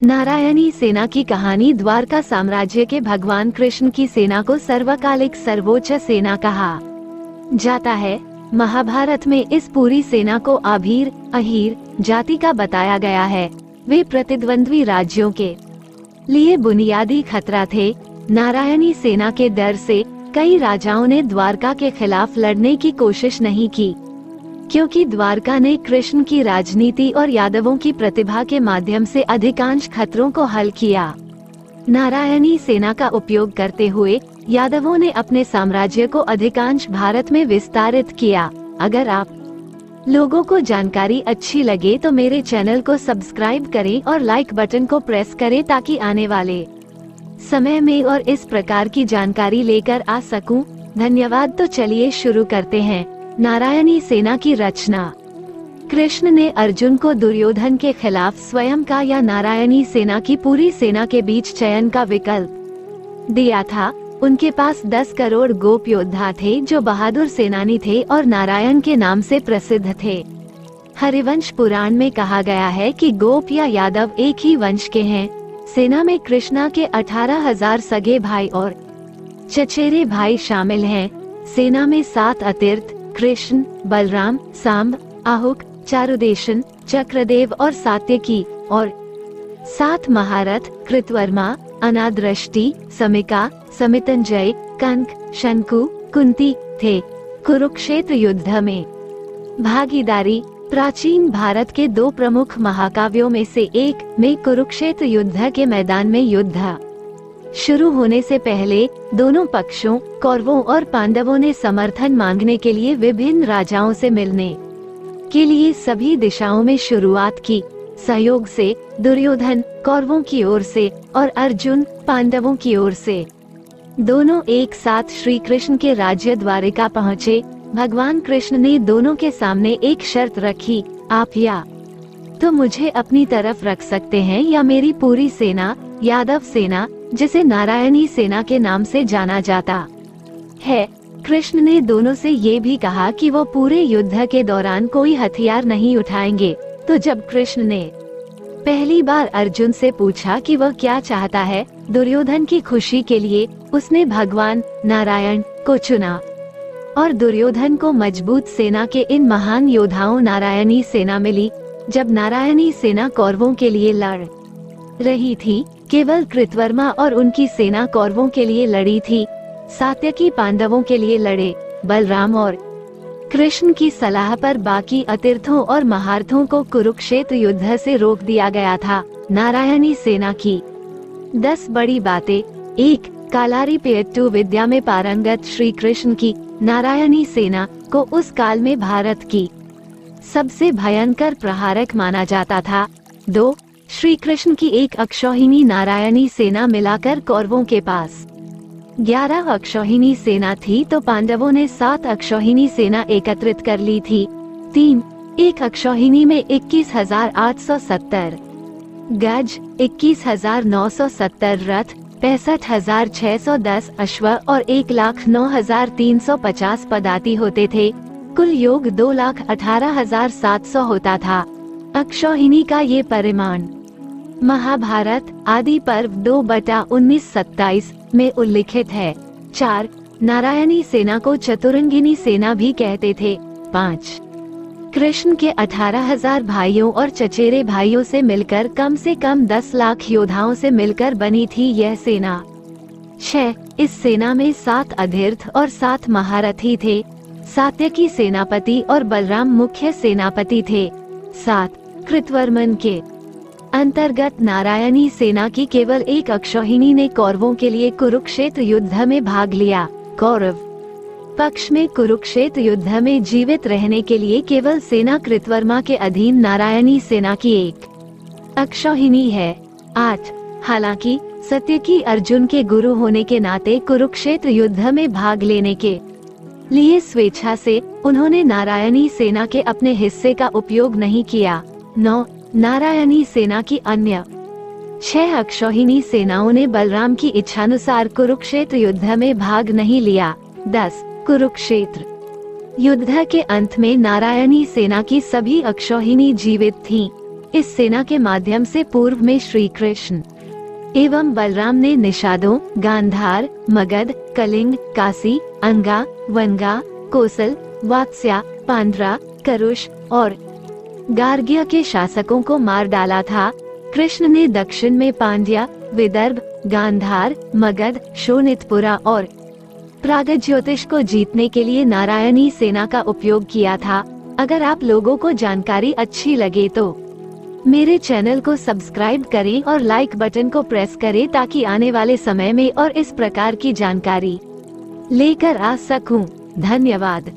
नारायणी सेना की कहानी। द्वारका साम्राज्य के भगवान कृष्ण की सेना को सर्वकालिक सर्वोच्च सेना कहा जाता है। महाभारत में इस पूरी सेना को आभीर अहीर जाति का बताया गया है। वे प्रतिद्वंद्वी राज्यों के लिए बुनियादी खतरा थे। नारायणी सेना के डर से कई राजाओं ने द्वारका के खिलाफ लड़ने की कोशिश नहीं की, क्योंकि द्वारका ने कृष्ण की राजनीति और यादवों की प्रतिभा के माध्यम से अधिकांश खतरों को हल किया। नारायणी सेना का उपयोग करते हुए यादवों ने अपने साम्राज्य को अधिकांश भारत में विस्तारित किया। अगर आप लोगों को जानकारी अच्छी लगे तो मेरे चैनल को सब्सक्राइब करें और लाइक बटन को प्रेस करें ताकि आने वाले समय में और इस प्रकार की जानकारी लेकर आ सकूं। धन्यवाद। तो चलिए शुरू करते हैं। नारायणी सेना की रचना। कृष्ण ने अर्जुन को दुर्योधन के खिलाफ स्वयं का या नारायणी सेना की पूरी सेना के बीच चयन का विकल्प दिया था। उनके पास 10 करोड़ गोप योद्धा थे जो बहादुर सेनानी थे और नारायण के नाम से प्रसिद्ध थे। हरिवंश पुराण में कहा गया है कि गोप या यादव एक ही वंश के हैं। सेना में कृष्णा के 18,000 सगे भाई और चचेरे भाई शामिल हैं। सेना में 7 अतिरथ कृष्ण, बलराम, सांब, आहुक, चारुदेशन, चक्रदेव और सात्यकी और 7 महारथ कृतवर्मा, अनादृष्टि, समिका, समितंजय, कंक, शंकु, कुंती थे। कुरुक्षेत्र युद्ध में भागीदारी। प्राचीन भारत के 2 प्रमुख महाकाव्यों में से एक में कुरुक्षेत्र युद्ध के मैदान में युद्ध शुरू होने से पहले दोनों पक्षों कौरवों और पांडवों ने समर्थन मांगने के लिए विभिन्न राजाओं से मिलने के लिए सभी दिशाओं में शुरुआत की। सहयोग से दुर्योधन कौरवों की ओर से और अर्जुन पांडवों की ओर से दोनों एक साथ श्री कृष्ण के राज्य द्वारिका पहुँचे। भगवान कृष्ण ने दोनों के सामने एक शर्त रखी, आप या तो मुझे अपनी तरफ रख सकते हैं या मेरी पूरी सेना यादव सेना, जिसे नारायणी सेना के नाम से जाना जाता है। कृष्ण ने दोनों से ये भी कहा कि वो पूरे युद्ध के दौरान कोई हथियार नहीं उठाएंगे। तो जब कृष्ण ने पहली बार अर्जुन से पूछा कि वह क्या चाहता है, दुर्योधन की खुशी के लिए उसने भगवान नारायण को चुना और दुर्योधन को मजबूत सेना के इन महान योद्धाओं नारायणी सेना मिली। जब नारायणी सेना कौरवों के लिए लड़ रही थी, केवल कृतवर्मा और उनकी सेना कौरवों के लिए लड़ी थी। सात्यकी पांडवों के लिए लड़े। बलराम और कृष्ण की सलाह पर बाकी अतिरथों और महारथों को कुरुक्षेत्र युद्ध से रोक दिया गया था। नारायणी सेना की 10 बड़ी बातें। 1. कालारिपेयट्टू विद्या में पारंगत श्री कृष्ण की नारायणी सेना को उस काल में भारत की सबसे भयंकर प्रहारक माना जाता था। 2. श्री कृष्ण की एक अक्षौहिणी नारायणी सेना मिलाकर कौरवों के पास 11 अक्षौहिणी सेना थी, तो पांडवों ने 7 अक्षौहिणी सेना एकत्रित कर ली थी। 3. एक अक्षौहिणी में 21,870 गज, 21,970 रथ, 65,610 अश्व और 1,09,350 पदाति होते थे। कुल योग 2,18,700 होता था। अक्षौहिणी का ये परिमाण महाभारत आदि पर्व 2/19-27 में उल्लिखित है। 4. नारायणी सेना को चतुरंगिनी सेना भी कहते थे। 5. कृष्ण के 18,000 भाइयों और चचेरे भाइयों से मिलकर कम से कम 10 लाख योद्धाओं से मिलकर बनी थी यह सेना। 6. इस सेना में 7 अधीर्थ और 7 महारथी थे। सात्यकी सेनापति और बलराम मुख्य सेनापति थे। 7. कृतवर्मन के अंतर्गत नारायणी सेना की केवल एक अक्षौहिणी ने कौरवों के लिए कुरुक्षेत्र युद्ध में भाग लिया। कौरव पक्ष में कुरुक्षेत्र युद्ध में जीवित रहने के लिए केवल सेना कृतवर्मा के अधीन नारायणी सेना की एक अक्षौहिणी है। 8. हालांकि सात्यकी अर्जुन के गुरु होने के नाते कुरुक्षेत्र युद्ध में भाग लेने के लिए स्वेच्छा से उन्होंने नारायणी सेना के अपने हिस्से का उपयोग नहीं किया। 9. नारायणी सेना की अन्य 6 अक्षौहिणी सेनाओं ने बलराम की इच्छानुसार कुरुक्षेत्र युद्ध में भाग नहीं लिया। 10. कुरुक्षेत्र युद्ध के अंत में नारायणी सेना की सभी अक्षौहिणी जीवित थीं। इस सेना के माध्यम से पूर्व में श्री कृष्ण एवं बलराम ने निषादों, गांधार, मगध, कलिंग, काशी, अंगा, वनगा, कोसल, वात्स्या, पांड्रा, करुष और गार्ग्य के शासकों को मार डाला था। कृष्ण ने दक्षिण में पांड्या, विदर्भ, गांधार, मगध, शोणितपुरा और प्रागज्योतिष को जीतने के लिए नारायणी सेना का उपयोग किया था। अगर आप लोगों को जानकारी अच्छी लगे तो मेरे चैनल को सब्सक्राइब करें और लाइक बटन को प्रेस करें ताकि आने वाले समय में और इस प्रकार की जानकारी लेकर आ सकूं। धन्यवाद।